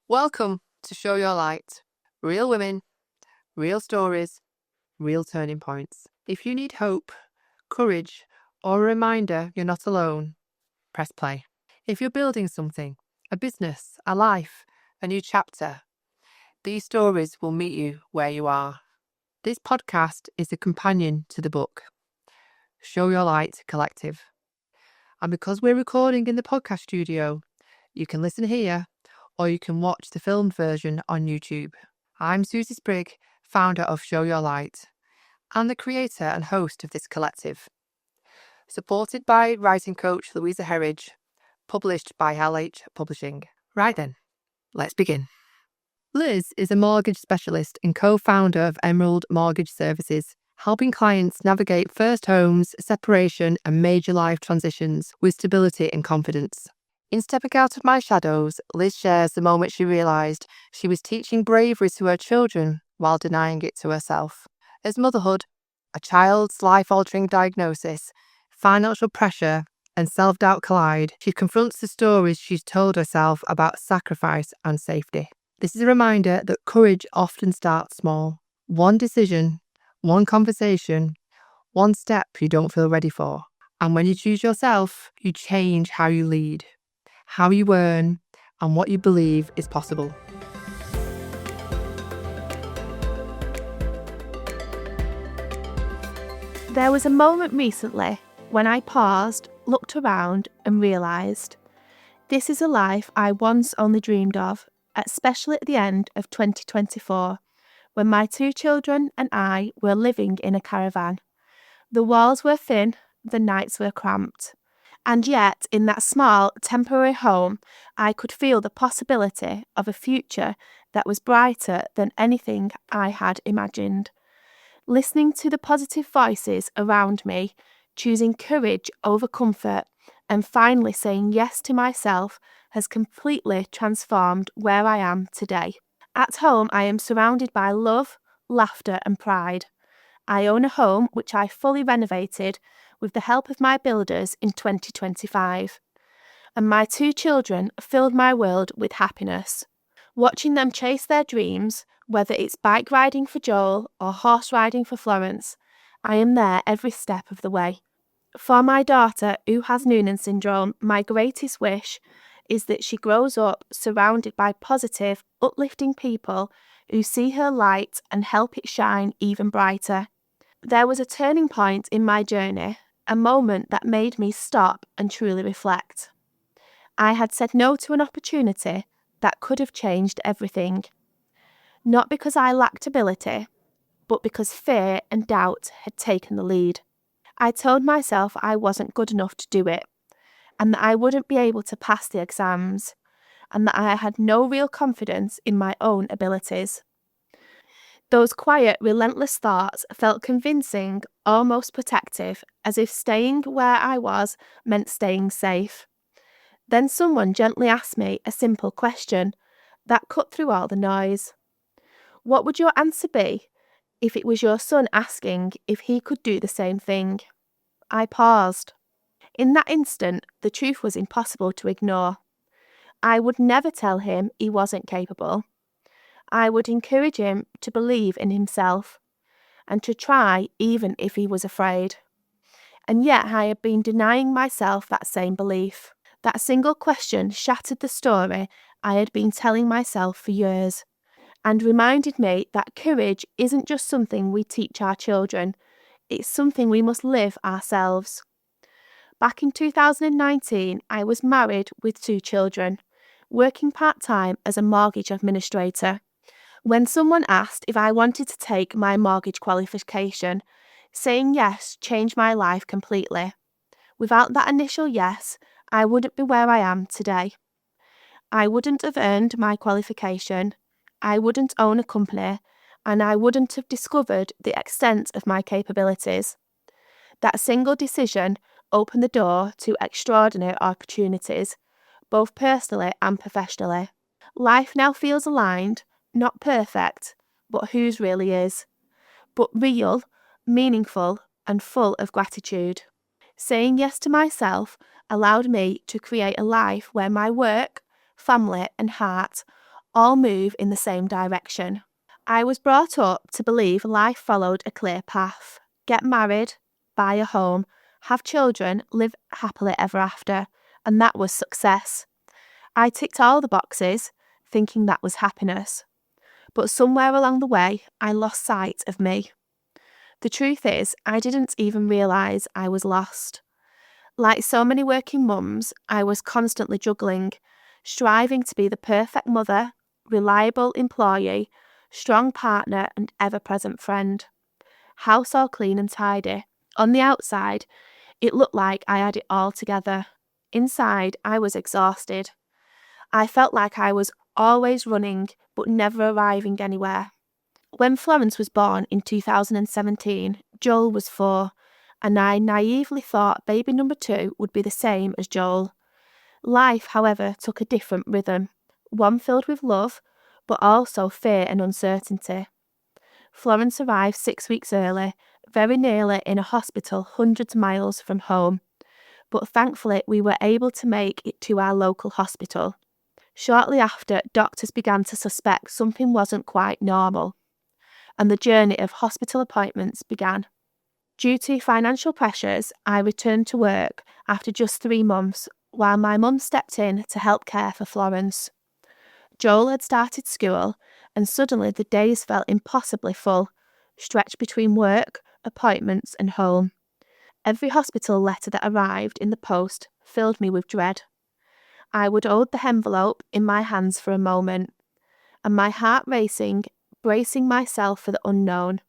Welcome to Show Your Light. Real women, real stories, real turning points. If you need hope, courage, or a reminder you're not alone, press play. If you're building something, a business, a life, a new chapter, these stories will meet you where you are. This podcast is a companion to the book, Show Your Light Collective. And because we're recording in the podcast studio, you can listen here or you can watch the filmed version on YouTube. I'm Susie Sprigg, founder of Show Your Light, and the creator and host of this collective. Supported by writing coach Louisa Herridge, published by LH Publishing. Right then, let's begin. Liz is a mortgage specialist and co-founder of Emerald Mortgage Services, helping clients navigate first homes, separation, and major life transitions with stability and confidence. In Stepping Out of My Shadows, Liz shares the moment she realised she was teaching bravery to her children while denying it to herself. As motherhood, a child's life-altering diagnosis, financial pressure, and self-doubt collide, she confronts the stories she's told herself about sacrifice and safety. This is a reminder that courage often starts small. One decision, one conversation, one step you don't feel ready for. And when you choose yourself, you change how you lead, how you earn, and what you believe is possible. There was a moment recently when I paused, looked around and realised this is a life I once only dreamed of, especially at the end of 2024, when my 2 children and I were living in a caravan. The walls were thin, the nights were cramped. And yet, in that small, temporary home, I could feel the possibility of a future that was brighter than anything I had imagined. Listening to the positive voices around me, choosing courage over comfort, and finally saying yes to myself has completely transformed where I am today. At home, I am surrounded by love, laughter, and pride. I own a home which I fully renovated with the help of my builders in 2025. And my 2 children filled my world with happiness. Watching them chase their dreams, whether it's bike riding for Joel or horse riding for Florence, I am there every step of the way. For my daughter, who has Noonan syndrome, my greatest wish is that she grows up surrounded by positive, uplifting people who see her light and help it shine even brighter. There was a turning point in my journey, a moment that made me stop and truly reflect. I had said no to an opportunity that could have changed everything. Not because I lacked ability, but because fear and doubt had taken the lead. I told myself I wasn't good enough to do it, and that I wouldn't be able to pass the exams, and that I had no real confidence in my own abilities. Those quiet, relentless thoughts felt convincing, almost protective, as if staying where I was meant staying safe. Then someone gently asked me a simple question that cut through all the noise. What would your answer be if it was your son asking if he could do the same thing? I paused. In that instant, the truth was impossible to ignore. I would never tell him he wasn't capable. I would encourage him to believe in himself and to try even if he was afraid. And yet I had been denying myself that same belief. That single question shattered the story I had been telling myself for years and reminded me that courage isn't just something we teach our children, it's something we must live ourselves. Back in 2019, I was married with 2 children, working part-time as a mortgage administrator. When someone asked if I wanted to take my mortgage qualification, saying yes changed my life completely. Without that initial yes, I wouldn't be where I am today. I wouldn't have earned my qualification, I wouldn't own a company, and I wouldn't have discovered the extent of my capabilities. That single decision opened the door to extraordinary opportunities, both personally and professionally. Life now feels aligned, not perfect, but whose really is, but real, meaningful, and full of gratitude. Saying yes to myself allowed me to create a life where my work, family, and heart all move in the same direction. I was brought up to believe life followed a clear path. Get married, buy a home, have children, live happily ever after, and that was success. I ticked all the boxes, thinking that was happiness. But somewhere along the way, I lost sight of me. The truth is, I didn't even realise I was lost. Like so many working mums, I was constantly juggling, striving to be the perfect mother, reliable employee, strong partner, and ever-present friend. House all clean and tidy. On the outside, it looked like I had it all together. Inside, I was exhausted. I felt like I was always running, but never arriving anywhere. When Florence was born in 2017, Joel was 4, and I naively thought baby number 2 would be the same as Joel. Life, however, took a different rhythm, one filled with love, but also fear and uncertainty. Florence arrived 6 weeks early, very nearly in a hospital hundreds of miles from home, but thankfully we were able to make it to our local hospital. Shortly after, doctors began to suspect something wasn't quite normal, and the journey of hospital appointments began. Due to financial pressures, I returned to work after just 3 months, while my mum stepped in to help care for Florence. Joel had started school, and suddenly the days felt impossibly full, stretched between work, appointments, and home. Every hospital letter that arrived in the post filled me with dread. I would hold the envelope in my hands for a moment, and my heart racing, bracing myself for the unknown.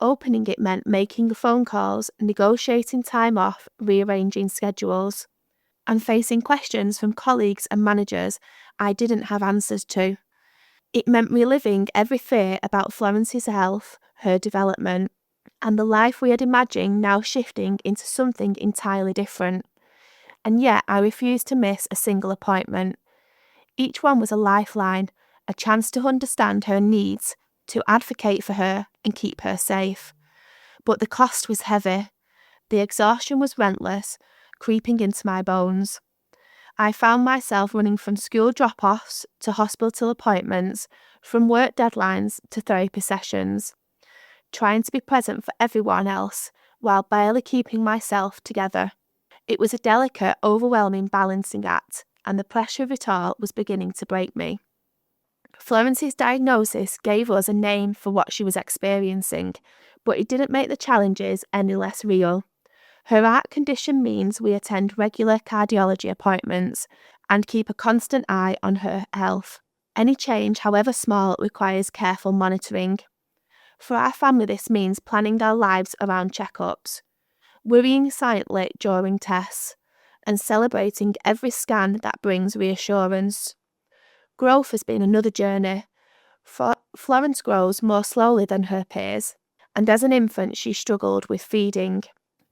Opening it meant making phone calls, negotiating time off, rearranging schedules, and facing questions from colleagues and managers I didn't have answers to. It meant reliving every fear about Florence's health, her development, and the life we had imagined now shifting into something entirely different. And yet I refused to miss a single appointment. Each one was a lifeline, a chance to understand her needs, to advocate for her and keep her safe. But the cost was heavy. The exhaustion was relentless, creeping into my bones. I found myself running from school drop-offs to hospital appointments, from work deadlines to therapy sessions, trying to be present for everyone else while barely keeping myself together. It was a delicate, overwhelming balancing act, and the pressure of it all was beginning to break me. Florence's diagnosis gave us a name for what she was experiencing, but it didn't make the challenges any less real. Her heart condition means we attend regular cardiology appointments and keep a constant eye on her health. Any change, however small, requires careful monitoring. For our family, this means planning our lives around checkups, worrying silently during tests, and celebrating every scan that brings reassurance. Growth has been another journey. Florence grows more slowly than her peers, and as an infant she struggled with feeding.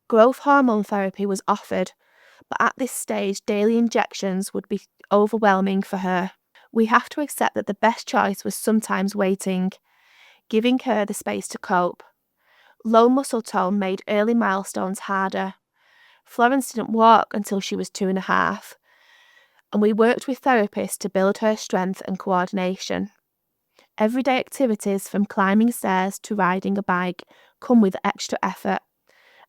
Growth hormone therapy was offered, but at this stage daily injections would be overwhelming for her. We have to accept that the best choice was sometimes waiting, giving her the space to cope. Low muscle tone made early milestones harder. Florence didn't walk until she was 2.5, and we worked with therapists to build her strength and coordination. Everyday activities from climbing stairs to riding a bike come with extra effort,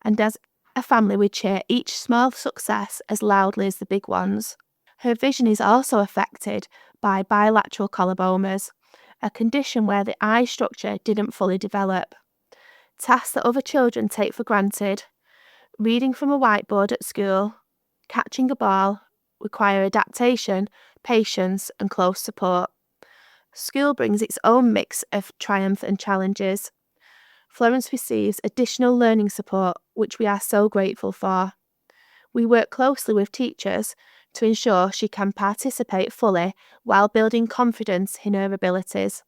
and as a family we cheer each small success as loudly as the big ones. Her vision is also affected by bilateral collobomas, a condition where the eye structure didn't fully develop. Tasks that other children take for granted, reading from a whiteboard at school, catching a ball, require adaptation, patience, and close support. School brings its own mix of triumph and challenges. Florence receives additional learning support, which we are so grateful for. We work closely with teachers to ensure she can participate fully while building confidence in her abilities.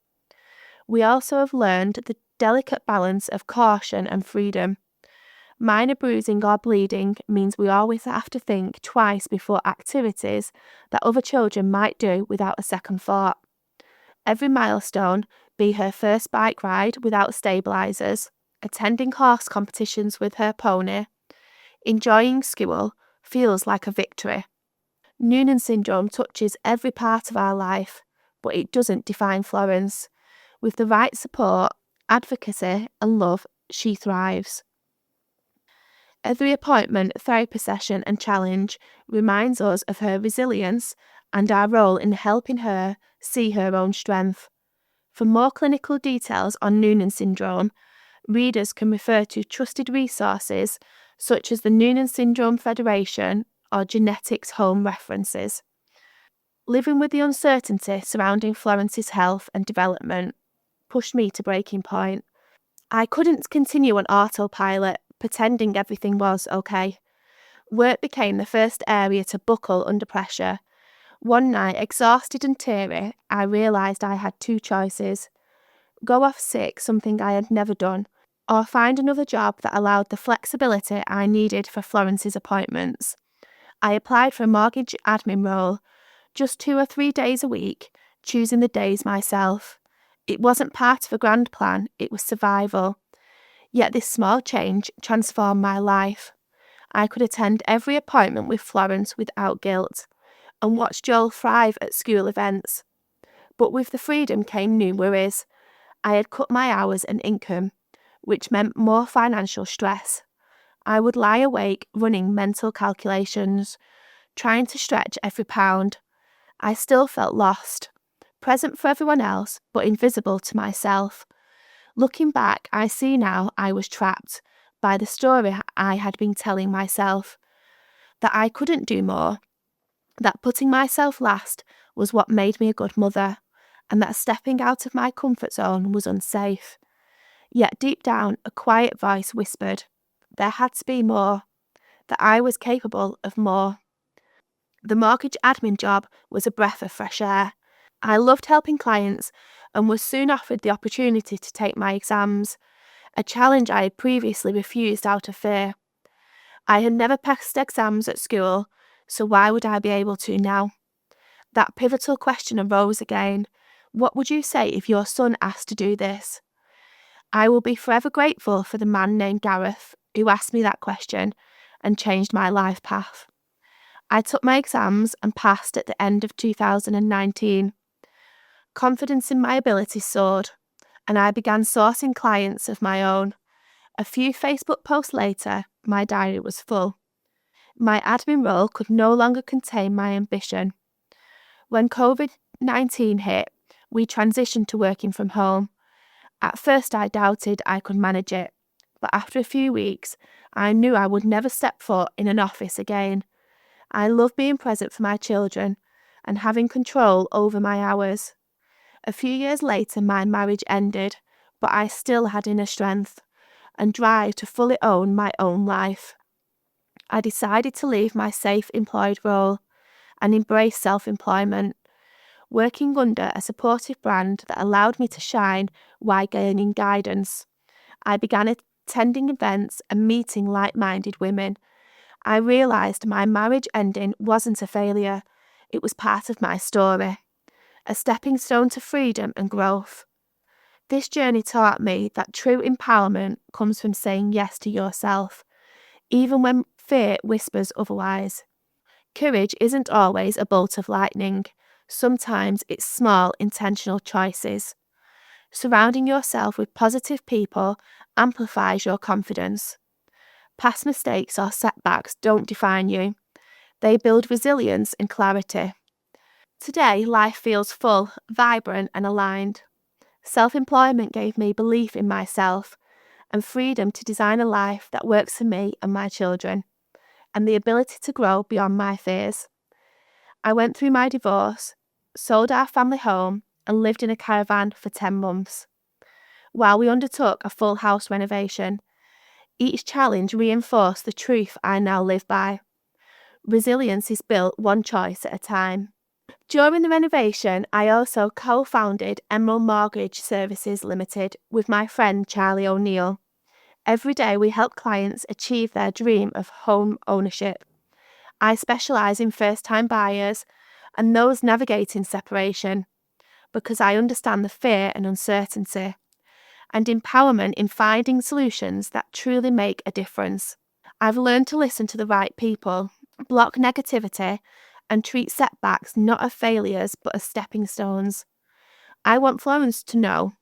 We also have learned the delicate balance of caution and freedom. Minor bruising or bleeding means we always have to think twice before activities that other children might do without a second thought. Every milestone, be her first bike ride without stabilisers, attending horse competitions with her pony, enjoying school, feels like a victory. Noonan syndrome touches every part of our life, but it doesn't define Florence. With the right support, advocacy, and love, she thrives. Every appointment, therapy session, and challenge reminds us of her resilience and our role in helping her see her own strength. For more clinical details on Noonan syndrome, readers can refer to trusted resources such as the Noonan Syndrome Federation or Genetics Home References. Living with the uncertainty surrounding Florence's health and development pushed me to breaking point. I couldn't continue on autopilot, pretending everything was okay. Work became the first area to buckle under pressure. One night, exhausted and teary, I realised I had two choices: go off sick, something I had never done, or find another job that allowed the flexibility I needed for Florence's appointments. I applied for a mortgage admin role, just 2 or 3 days a week, choosing the days myself. It wasn't part of a grand plan, it was survival. Yet this small change transformed my life. I could attend every appointment with Florence without guilt, and watch Joel thrive at school events. But with the freedom came new worries. I had cut my hours and income, which meant more financial stress. I would lie awake running mental calculations, trying to stretch every pound. I still felt lost, present for everyone else, but invisible to myself. Looking back, I see now I was trapped by the story I had been telling myself, that I couldn't do more, that putting myself last was what made me a good mother, and that stepping out of my comfort zone was unsafe. Yet deep down, a quiet voice whispered, there had to be more, that I was capable of more. The mortgage admin job was a breath of fresh air. I loved helping clients and was soon offered the opportunity to take my exams, a challenge I had previously refused out of fear. I had never passed exams at school, so why would I be able to now? That pivotal question arose again. What would you say if your son asked to do this? I will be forever grateful for the man named Gareth who asked me that question and changed my life path. I took my exams and passed at the end of 2019. Confidence in my abilities soared, and I began sourcing clients of my own. A few Facebook posts later, my diary was full. My admin role could no longer contain my ambition. When COVID-19 hit, we transitioned to working from home. At first, I doubted I could manage it, but after a few weeks, I knew I would never step foot in an office again. I love being present for my children and having control over my hours. A few years later, my marriage ended, but I still had inner strength and drive to fully own my own life. I decided to leave my safe employed role and embrace self-employment, working under a supportive brand that allowed me to shine while gaining guidance. I began attending events and meeting like-minded women. I realised my marriage ending wasn't a failure, it was part of my story, a stepping stone to freedom and growth. This journey taught me that true empowerment comes from saying yes to yourself, even when fear whispers otherwise. Courage isn't always a bolt of lightning. Sometimes it's small, intentional choices. Surrounding yourself with positive people amplifies your confidence. Past mistakes or setbacks don't define you. They build resilience and clarity. Today, life feels full, vibrant, and aligned. Self-employment gave me belief in myself and freedom to design a life that works for me and my children, and the ability to grow beyond my fears. I went through my divorce, sold our family home, and lived in a caravan for 10 months, while we undertook a full house renovation. Each challenge reinforced the truth I now live by. Resilience is built one choice at a time. During the renovation, I also co-founded Emerald Mortgage Services Limited with my friend Charlie O'Neill. Every day we help clients achieve their dream of home ownership. I specialise in first-time buyers and those navigating separation because I understand the fear and uncertainty, and empowerment in finding solutions that truly make a difference. I've learned to listen to the right people, block negativity, and treat setbacks not as failures but as stepping stones. I want Florence to know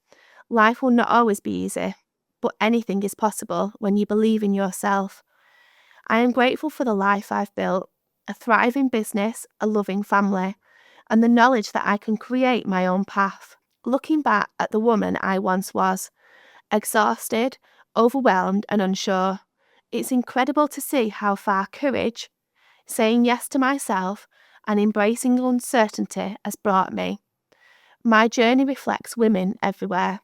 life will not always be easy, but anything is possible when you believe in yourself. I am grateful for the life I've built, a thriving business, a loving family, and the knowledge that I can create my own path. Looking back at the woman I once was, exhausted, overwhelmed, and unsure, it's incredible to see how far courage, saying yes to myself, and embracing uncertainty has brought me. My journey reflects women everywhere,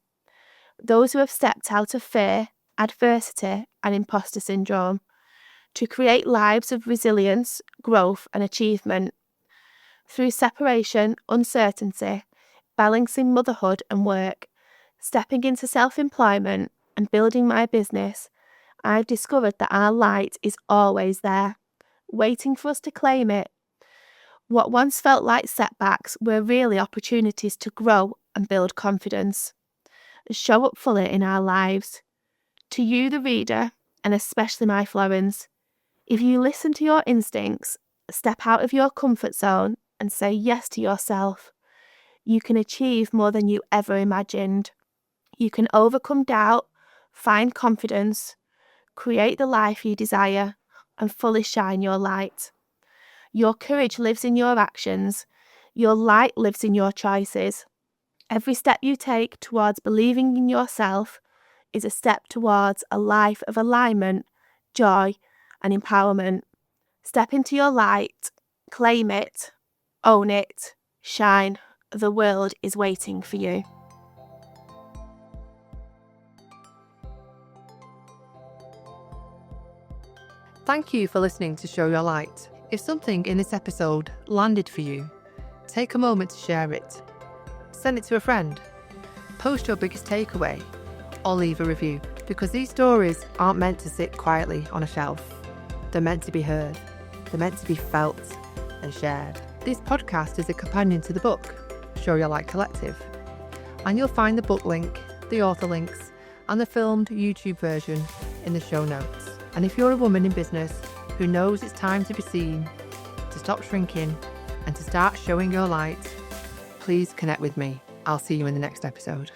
those who have stepped out of fear, adversity, and imposter syndrome to create lives of resilience, growth, and achievement. Through separation, uncertainty, balancing motherhood and work, stepping into self-employment, and building my business, I've discovered that our light is always there, waiting for us to claim it. What once felt like setbacks were really opportunities to grow and build confidence, show up fully in our lives. To you, the reader, and especially my Florence, if you listen to your instincts, step out of your comfort zone, and say yes to yourself, you can achieve more than you ever imagined. You can overcome doubt, find confidence, create the life you desire, and fully shine your light. Your courage lives in your actions. Your light lives in your choices. Every step you take towards believing in yourself is a step towards a life of alignment, joy, and empowerment. Step into your light, claim it, own it, shine. The world is waiting for you. Thank you for listening to Show Your Light. If something in this episode landed for you, take a moment to share it. Send it to a friend. Post your biggest takeaway or leave a review, because these stories aren't meant to sit quietly on a shelf. They're meant to be heard. They're meant to be felt and shared. This podcast is a companion to the book, Show Your Light Collective, and you'll find the book link, the author links, and the filmed YouTube version in the show notes. And if you're a woman in business who knows it's time to be seen, to stop shrinking, and to start showing your light, please connect with me. I'll see you in the next episode.